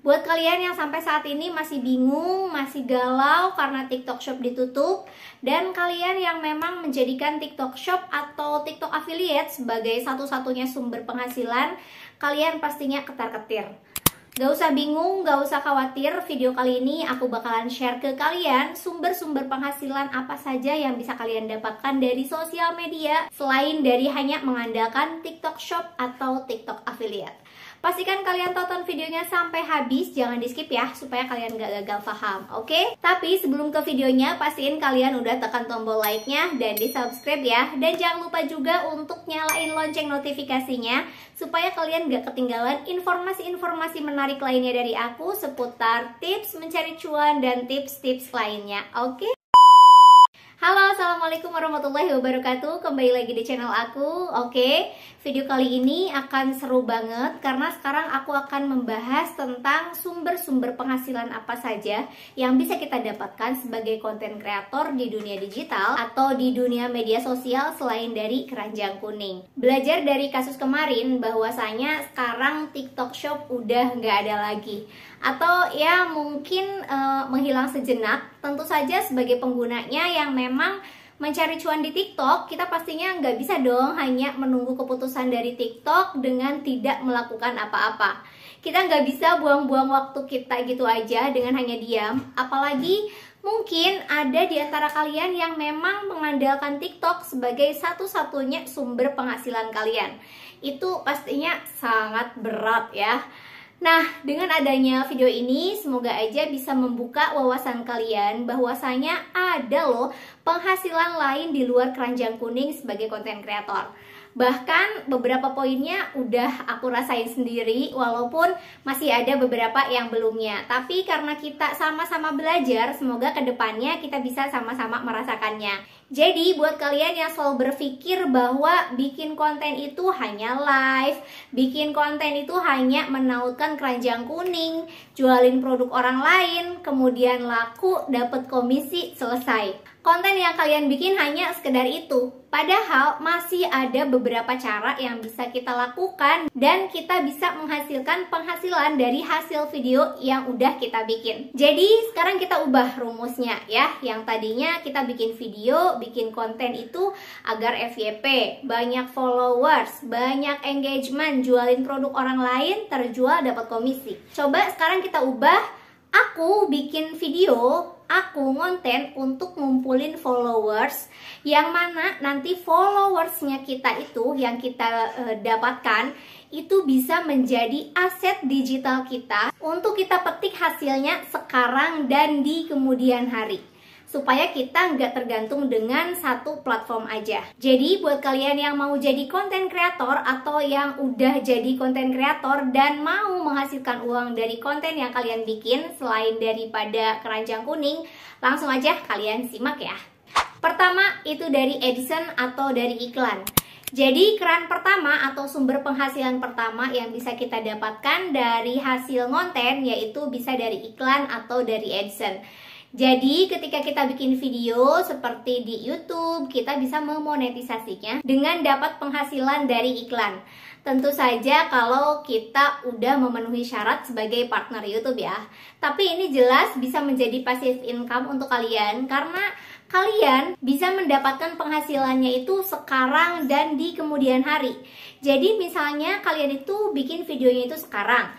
Buat kalian yang sampai saat ini masih bingung, masih galau karena TikTok Shop ditutup, dan kalian yang memang menjadikan TikTok Shop atau TikTok Affiliate sebagai satu-satunya sumber penghasilan, kalian pastinya ketar-ketir. Gak usah bingung, gak usah khawatir, video kali ini aku bakalan share ke kalian sumber-sumber penghasilan apa saja yang bisa kalian dapatkan dari sosial media selain dari hanya mengandalkan TikTok Shop atau TikTok Affiliate. Pastikan kalian tonton videonya sampai habis, jangan di skip ya, supaya kalian gak gagal paham, oke? Tapi sebelum ke videonya, pastiin kalian udah tekan tombol like-nya dan di subscribe ya. Dan jangan lupa juga untuk nyalain lonceng notifikasinya, supaya kalian gak ketinggalan informasi-informasi menarik lainnya dari aku seputar tips mencari cuan dan tips-tips lainnya, oke? Halo, assalamualaikum warahmatullahi wabarakatuh. Kembali lagi di channel aku. Oke, video kali ini akan seru banget karena sekarang aku akan membahas tentang sumber-sumber penghasilan apa saja yang bisa kita dapatkan sebagai konten kreator di dunia digital atau di dunia media sosial selain dari keranjang kuning. Belajar dari kasus kemarin bahwasanya sekarang TikTok Shop udah nggak ada lagi, atau ya mungkin menghilang sejenak. Tentu saja sebagai penggunanya yang memang mencari cuan di TikTok, kita pastinya nggak bisa dong hanya menunggu keputusan dari TikTok dengan tidak melakukan apa-apa. Kita nggak bisa buang-buang waktu kita gitu aja dengan hanya diam. Apalagi mungkin ada di antara kalian yang memang mengandalkan TikTok sebagai satu-satunya sumber penghasilan kalian. Itu pastinya sangat berat ya. Nah, dengan adanya video ini, semoga aja bisa membuka wawasan kalian bahwasanya ada loh penghasilan lain di luar keranjang kuning sebagai konten kreator. Bahkan beberapa poinnya udah aku rasain sendiri, walaupun masih ada beberapa yang belumnya. Tapi karena kita sama-sama belajar, semoga kedepannya kita bisa sama-sama merasakannya. Jadi buat kalian yang selalu berpikir bahwa bikin konten itu hanya live, bikin konten itu hanya menautkan keranjang kuning, jualin produk orang lain, kemudian laku, dapat komisi, selesai. Konten yang kalian bikin hanya sekedar itu. Padahal masih ada beberapa cara yang bisa kita lakukan dan kita bisa menghasilkan penghasilan dari hasil video yang udah kita bikin. Jadi sekarang kita ubah rumusnya ya. Yang tadinya kita bikin video, bikin konten itu agar FYP, banyak followers, banyak engagement, jualin produk orang lain, terjual dapat komisi. Coba sekarang kita ubah, aku bikin video, aku ngonten untuk ngumpulin followers, yang mana nanti followersnya kita itu yang kita dapatkan itu bisa menjadi aset digital kita untuk kita petik hasilnya sekarang dan di kemudian hari, supaya kita nggak tergantung dengan satu platform aja. Jadi buat kalian yang mau jadi konten kreator atau yang udah jadi konten kreator dan mau menghasilkan uang dari konten yang kalian bikin selain daripada keranjang kuning, langsung aja kalian simak ya. Pertama itu dari AdSense atau dari iklan. Jadi keran pertama atau sumber penghasilan pertama yang bisa kita dapatkan dari hasil konten yaitu bisa dari iklan atau dari AdSense. Jadi ketika kita bikin video seperti di YouTube, kita bisa memonetisasinya dengan dapat penghasilan dari iklan. Tentu saja kalau kita udah memenuhi syarat sebagai partner YouTube ya. Tapi ini jelas bisa menjadi passive income untuk kalian karena kalian bisa mendapatkan penghasilannya itu sekarang dan di kemudian hari. Jadi misalnya kalian itu bikin videonya itu sekarang,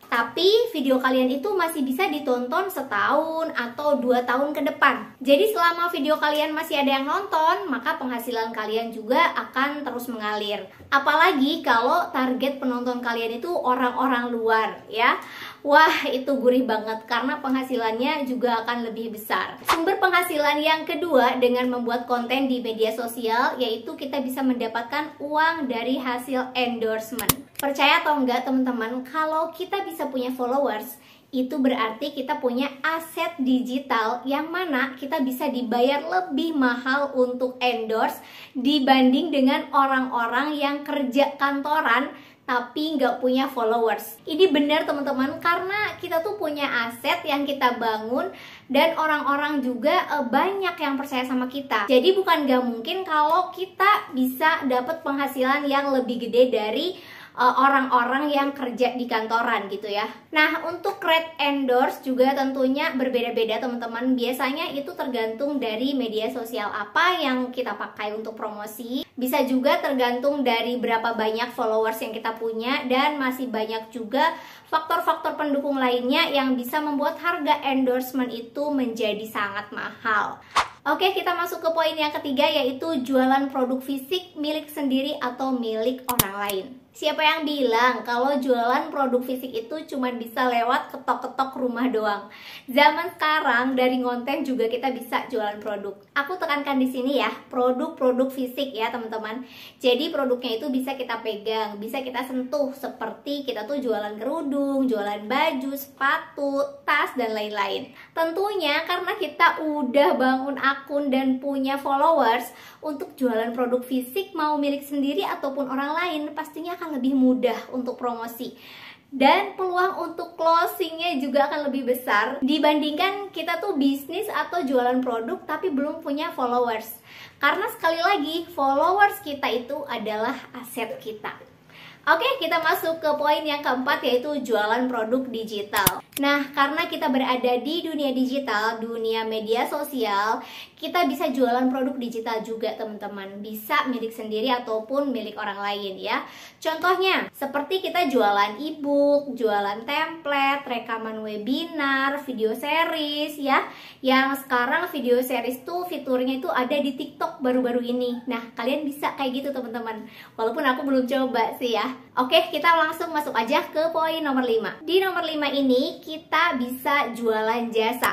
tapi video kalian itu masih bisa ditonton setahun atau 2 tahun ke depan. Jadi selama video kalian masih ada yang nonton, maka penghasilan kalian juga akan terus mengalir. Apalagi kalau target penonton kalian itu orang-orang luar ya. Wah, itu gurih banget karena penghasilannya juga akan lebih besar. Sumber penghasilan yang kedua dengan membuat konten di media sosial yaitu kita bisa mendapatkan uang dari hasil endorsement. Percaya atau enggak teman-teman, kalau kita bisa punya followers, itu berarti kita punya aset digital yang mana kita bisa dibayar lebih mahal untuk endorse dibanding dengan orang-orang yang kerja kantoran tapi nggak punya followers. Ini benar teman-teman, karena kita tuh punya aset yang kita bangun dan orang-orang juga banyak yang percaya sama kita. Jadi bukan nggak mungkin kalau kita bisa dapat penghasilan yang lebih gede dari orang-orang yang kerja di kantoran gitu ya. Nah, untuk rate endorse juga tentunya berbeda-beda teman-teman. Biasanya itu tergantung dari media sosial apa yang kita pakai untuk promosi. Bisa juga tergantung dari berapa banyak followers yang kita punya, dan masih banyak juga faktor-faktor pendukung lainnya yang bisa membuat harga endorsement itu menjadi sangat mahal. Oke, kita masuk ke poin yang ketiga, yaitu jualan produk fisik milik sendiri atau milik orang lain. Siapa yang bilang kalau jualan produk fisik itu cuma bisa lewat ketok-ketok rumah doang? Zaman sekarang dari konten juga kita bisa jualan produk. Aku tekankan di sini ya, produk-produk fisik ya teman-teman. Jadi produknya itu bisa kita pegang, bisa kita sentuh, seperti kita tuh jualan kerudung, jualan baju, sepatu, tas, dan lain-lain. Tentunya karena kita udah bangun akun dan punya followers, untuk jualan produk fisik mau milik sendiri ataupun orang lain pastinya akan lebih mudah untuk promosi, dan peluang untuk closingnya juga akan lebih besar dibandingkan kita tuh bisnis atau jualan produk tapi belum punya followers. Karena sekali lagi, followers kita itu adalah aset kita. Oke, kita masuk ke poin yang keempat, yaitu jualan produk digital. Nah, karena kita berada di dunia digital, dunia media sosial, kita bisa jualan produk digital juga teman-teman. Bisa milik sendiri ataupun milik orang lain ya. Contohnya, seperti kita jualan e-book, jualan template, rekaman webinar, video series ya. Yang sekarang video series tuh fiturnya itu ada di TikTok baru-baru ini. Nah, kalian bisa kayak gitu teman-teman. Walaupun aku belum coba sih ya. Oke, kita langsung masuk aja ke poin nomor 5. Di nomor 5 ini kita bisa jualan jasa.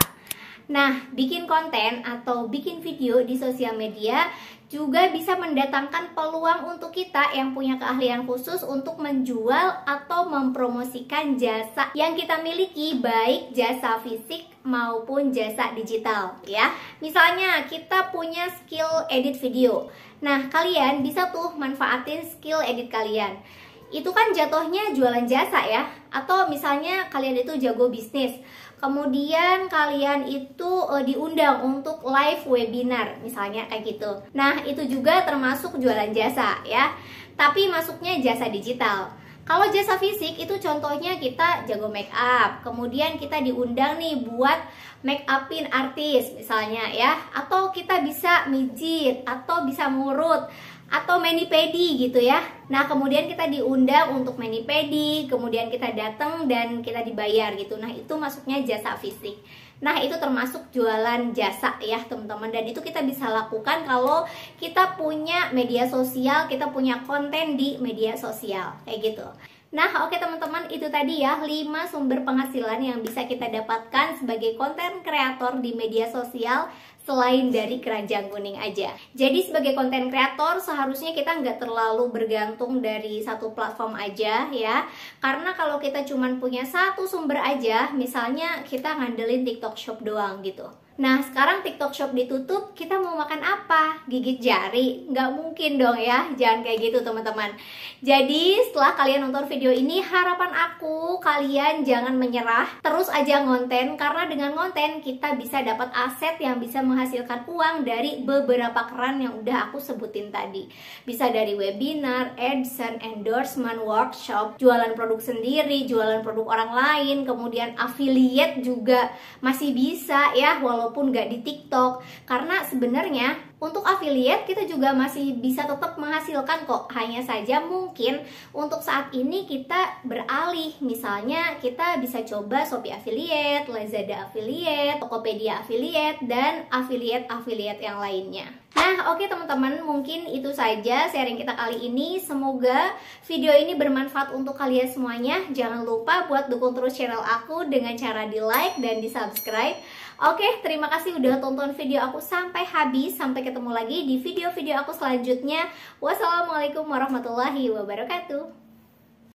Nah, bikin konten atau bikin video di sosial media juga bisa mendatangkan peluang untuk kita yang punya keahlian khusus untuk menjual atau mempromosikan jasa yang kita miliki, baik jasa fisik maupun jasa digital ya. Misalnya kita punya skill edit video. Nah, kalian bisa tuh manfaatin skill edit kalian. Itu kan jatuhnya jualan jasa ya. Atau misalnya kalian itu jago bisnis, kemudian kalian itu diundang untuk live webinar misalnya kayak gitu. Nah, itu juga termasuk jualan jasa ya. Tapi masuknya jasa digital. Kalau jasa fisik itu contohnya kita jago make up, kemudian kita diundang nih buat make upin artis misalnya ya. Atau kita bisa mijit, atau bisa ngurut, atau mani-pedi gitu ya. Nah, kemudian kita diundang untuk mani-pedi, kemudian kita datang dan kita dibayar gitu. Nah, itu masuknya jasa fisik. Nah, itu termasuk jualan jasa ya teman-teman. Dan itu kita bisa lakukan kalau kita punya media sosial, kita punya konten di media sosial kayak gitu. Nah, oke teman-teman, itu tadi ya 5 sumber penghasilan yang bisa kita dapatkan sebagai konten kreator di media sosial selain dari Keranjang Kuning aja. Jadi sebagai konten kreator seharusnya kita nggak terlalu bergantung dari satu platform aja ya. Karena kalau kita cuma punya satu sumber aja, misalnya kita ngandelin TikTok Shop doang gitu. Nah, sekarang TikTok Shop ditutup, kita mau makan apa? Gigit jari? Nggak mungkin dong ya, jangan kayak gitu teman-teman. Jadi setelah kalian nonton video ini, harapan aku kalian jangan menyerah, terus aja ngonten. Karena dengan ngonten kita bisa dapat aset yang bisa menghasilkan uang dari beberapa keran yang udah aku sebutin tadi. Bisa dari webinar, AdSense, endorsement, workshop, jualan produk sendiri, jualan produk orang lain, kemudian affiliate juga masih bisa ya, walaupun nggak di TikTok. Karena sebenarnya untuk affiliate kita juga masih bisa tetap menghasilkan kok. Hanya saja mungkin untuk saat ini kita beralih. Misalnya kita bisa coba Shopee affiliate, Lazada affiliate, Tokopedia affiliate, dan affiliate yang lainnya. Nah, oke teman-teman, mungkin itu saja sharing kita kali ini. Semoga video ini bermanfaat untuk kalian semuanya. Jangan lupa buat dukung terus channel aku dengan cara di like dan di subscribe. Oke, terima kasih udah tonton video aku sampai habis. Sampai ketemu lagi di video-video aku selanjutnya. Wassalamualaikum warahmatullahi wabarakatuh.